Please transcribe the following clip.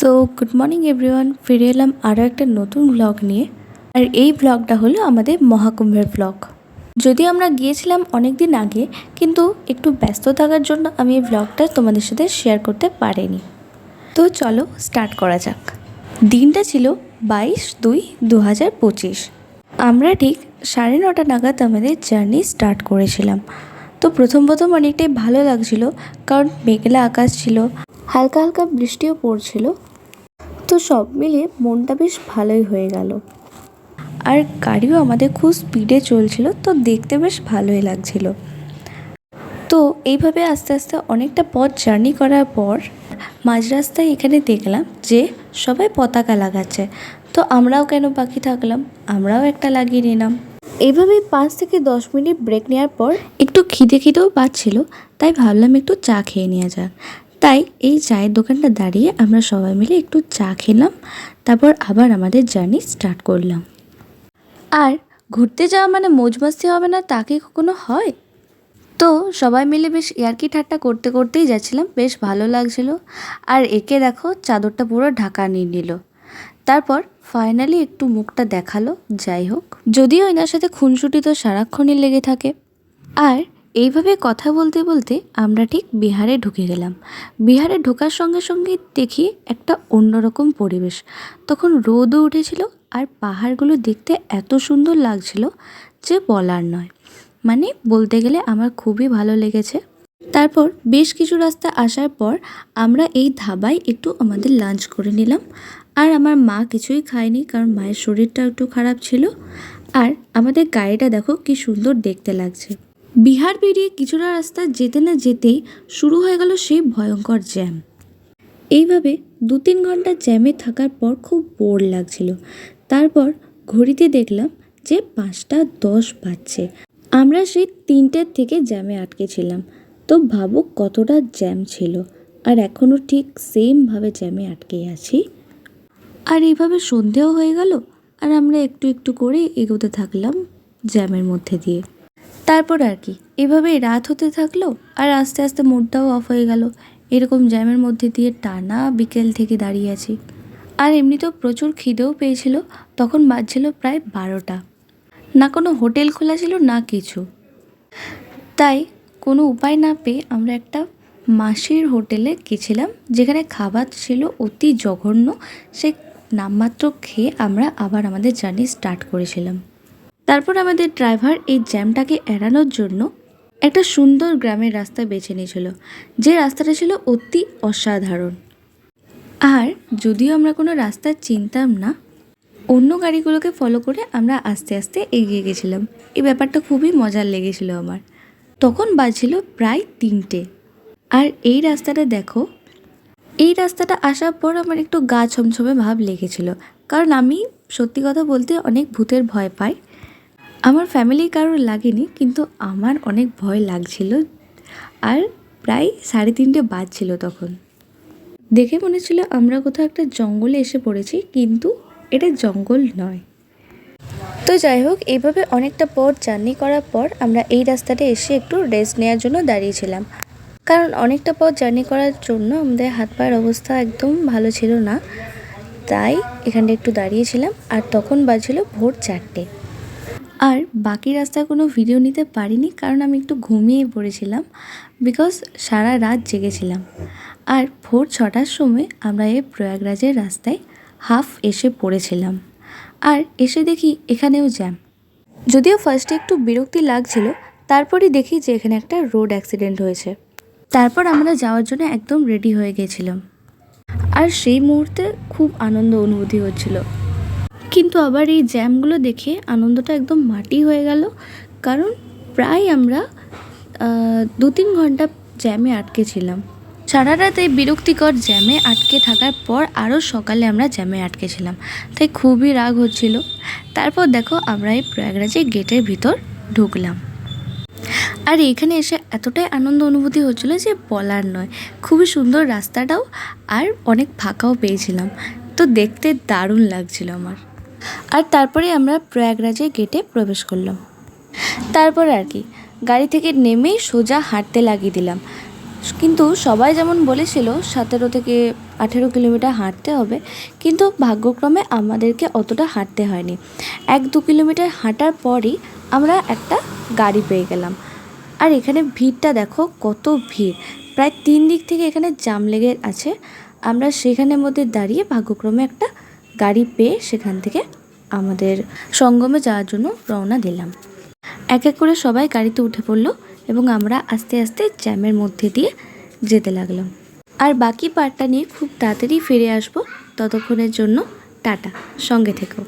So good morning everyone, ফিরে এলাম আরও একটা নতুন ব্লগ নিয়ে। আর এই ব্লগটা হলো আমাদের মহাকুম্ভের ব্লগ। যদিও আমরা গিয়েছিলাম অনেক দিন আগে, কিন্তু একটু ব্যস্ত থাকার জন্য আমি এই ব্লগটা তোমাদের সাথে শেয়ার করতে পারিনি। তো চলো স্টার্ট করা যাক। দিনটা ছিল 22/2/2025। আমরা ঠিক 9:30 নাগাদ আমাদের জার্নি স্টার্ট করেছিলাম। তো প্রথম অনেকটাই ভালো লাগছিল, কারণ মেঘলা আকাশ ছিল, হালকা হালকা বৃষ্টিও পড়ছিল। তো সব মিলিয়ে মনটা বেশ ভালোই হয়ে গেল। আর গাড়িও আমাদের খুব স্পিডে চলছিল, তো দেখতে বেশ ভালোই লাগছিল। তো এইভাবে আস্তে আস্তে অনেকটা পথ জার্নি করার পর মাঝ রাস্তায় এখানে দেখলাম যে সবাই পতাকা লাগাচ্ছে। তো আমরাও কেন বাকি থাকলাম, আমরাও একটা লাগিয়ে নিলাম। এইভাবেই 5 থেকে 10 মিনিট ব্রেক নেওয়ার পর একটু খিদেও পাচ্ছিল, তাই ভাবলাম একটু চা খেয়ে নেওয়া যাক। তাই এই চায়ের দোকানটা দাঁড়িয়ে আমরা সবাই মিলে একটু চা খেলাম, তারপর আবার আমাদের জার্নি স্টার্ট করলাম। আর ঘুরতে যাওয়া মানে মৌজ মাস্তি হবে না, তা কি কখনো হয়? তো সবাই মিলে বেশ ইয়ার্কি ঠাট্টা করতে করতেই যাচ্ছিলাম, বেশ ভালো লাগছিল। আর একে দেখো চাদরটা পুরো ঢাকা নিয়ে নিল। তারপর ফাইনালি একটু মুখটা দেখালো। যাই হোক, যদিও এনার সাথে খুনসুটি তো সারাক্ষণই লেগে থাকে। আর এইভাবে কথা বলতে বলতে আমরা ঠিক বিহারে ঢুকে গেলাম। বিহারে ঢোকার সঙ্গে সঙ্গে দেখি একটা অন্যরকম পরিবেশ। তখন রোদও উঠেছিল, আর পাহাড়গুলো দেখতে এত সুন্দর লাগছিল যে বলার নয়। মানে বলতে গেলে আমার খুবই ভালো লেগেছে। তারপর বেশ কিছু রাস্তা আসার পর আমরা এই ধাবায় একটু আমাদের লাঞ্চ করে নিলাম। আর আমার মা কিছুই খায়নি, কারণ মায়ের শরীরটা একটু খারাপ ছিল। আর আমাদের গাড়িটা দেখো কি সুন্দর দেখতে লাগছে। বিহার পেরিয়ে কিছুটা রাস্তা যেতে না যেতেই শুরু হয়ে গেল সেই ভয়ঙ্কর জ্যাম। এইভাবে 2-3 ঘন্টা জ্যামে থাকার পর খুব বোর লাগছিল। তারপর ঘড়িতে দেখলাম যে 5:10 বাজছে। আমরা সেই 3টের থেকে জ্যামে আটকে ছিলাম। তো ভাবো কতটা জ্যাম ছিল। আর এখনও ঠিক সেমভাবে জ্যামে আটকে আছি। আর এইভাবে সন্ধেও হয়ে গেল, আর আমরা একটু একটু করে এগোতে থাকলাম জ্যামের মধ্যে দিয়ে। তারপর আর কি, এভাবেই রাত হতে থাকলো, আর আস্তে আস্তে মুডটাও অফ হয়ে গেল। এরকম জ্যামের মধ্যে দিয়ে টানা বিকেল থেকে দাঁড়িয়ে আছি। আর এমনিতেও প্রচুর খিদেও পেয়েছিল। তখন বাজছিল প্রায় 12টা। না কোনো হোটেল খোলা ছিল না কিছু। তাই কোনো উপায় না পেয়ে আমরা একটা মাসির হোটেলে গেছিলাম, যেখানে খাবার ছিল অতি জঘন্য। সে নামমাত্র খেয়ে আমরা আবার আমাদের জার্নি স্টার্ট করেছিলাম। তারপর আমাদের ড্রাইভার এই জ্যামটাকে এড়ানোর জন্য একটা সুন্দর গ্রামের রাস্তা বেছে নিয়েছিল, যে রাস্তাটা ছিল অতি অসাধারণ। আর যদিও আমরা কোনো রাস্তা চিনতাম না, অন্য গাড়িগুলোকে ফলো করে আমরা আস্তে আস্তে এগিয়ে গেছিলাম। এই ব্যাপারটা খুবই মজার লেগেছিল আমার। তখন বাজছিল প্রায় 3টে। আর এই রাস্তাটা দেখো, এই রাস্তাটা আসার পর আমার একটু গা ছমছমে ভাব লেগেছিল, কারণ আমি সত্যি কথা বলতে অনেক ভূতের ভয় পাই। আমার ফ্যামিলির কারোর লাগেনি, কিন্তু আমার অনেক ভয় লাগছিল। আর প্রায় 3:30 বাজছিল তখন। দেখে মনে ছিল আমরা কোথাও একটা জঙ্গলে এসে পড়েছি, কিন্তু এটা জঙ্গল নয়। তো যাই হোক, এইভাবে অনেকটা পথ জার্নি করার পর আমরা এই রাস্তাটা এসে একটু রেস্ট নেওয়ার জন্য দাঁড়িয়েছিলাম। কারণ অনেকটা পথ জার্নি করার জন্য আমাদের হাত পায়ের অবস্থা একদম ভালো ছিল না। তাই এখানটা একটু দাঁড়িয়েছিলাম। আর তখন বাজছিল ভোর 4টে। আর বাকি রাস্তার কোনো ভিডিও নিতে পারিনি, কারণ আমি একটু ঘুমিয়ে পড়েছিলাম, বিকজ সারা রাত জেগেছিলাম। আর ভোর 6টার সময় আমরা এই প্রয়াগরাজের রাস্তায় হাফ এসে পড়েছিলাম। আর এসে দেখি এখানেও জ্যাম। যদিও ফার্স্টে একটু বিরক্তি লাগছিল, তারপরই দেখি যে এখানে একটা রোড অ্যাক্সিডেন্ট হয়েছে। তারপর আমরা যাওয়ার জন্য একদম রেডি হয়ে গেছিলাম। আর সেই মুহূর্তে খুব আনন্দ অনুভূতি হচ্ছিল। কিন্তু আবার এই জ্যামগুলো দেখে আনন্দটা একদম মাটি হয়ে গেল, কারণ প্রায় আমরা 2-3 ঘন্টা জ্যামে আটকে ছিলাম। সারা রাত এই বিরক্তিকর জ্যামে আটকে থাকার পর আরও সকালে আমরা জ্যামে আটকেছিলাম, তাই খুবই রাগ হচ্ছিল। তারপর দেখো আমরা এই প্রয়াগরাজের গেটের ভিতর ঢুকলাম। আর এখানে এসে এতটাই আনন্দ অনুভূতি হচ্ছিল যে বলার নয়। খুবই সুন্দর রাস্তাটাও, আর অনেক ফাঁকাও পেয়েছিলাম। তো দেখতে দারুণ লাগছিল আমার। আর তারপরে আমরা প্রয়াগরাজের গেটে প্রবেশ করলাম। তারপর আর কি, গাড়ি থেকে নেমেই সোজা হাঁটতে লাগিয়ে দিলাম। কিন্তু সবাই যেমন বলেছিল 17 থেকে 18 কিলোমিটার হাঁটতে হবে, কিন্তু ভাগ্যক্রমে আমাদেরকে অতটা হাঁটতে হয়নি। 1-2 কিলোমিটার হাঁটার পরই আমরা একটা গাড়ি পেয়ে গেলাম। আর এখানে ভিড়টা দেখো, কত ভিড়, প্রায় 3 দিক থেকে এখানে জাম লেগে আছে। আমরা সেখানের মধ্যে দাঁড়িয়ে ভাগ্যক্রমে একটা গাড়ি পেয়ে সেখান থেকে আমাদের সঙ্গমে যাওয়ার জন্য রওনা দিলাম। এক এক করে সবাই গাড়িতে উঠে পড়লো এবং আমরা আস্তে আস্তে জ্যামের মধ্যে দিয়ে যেতে লাগলাম। আর বাকি পার্টটা নিয়ে খুব তাড়াতাড়ি ফিরে আসবো। ততক্ষণের জন্য টাটা, সঙ্গে থেকো।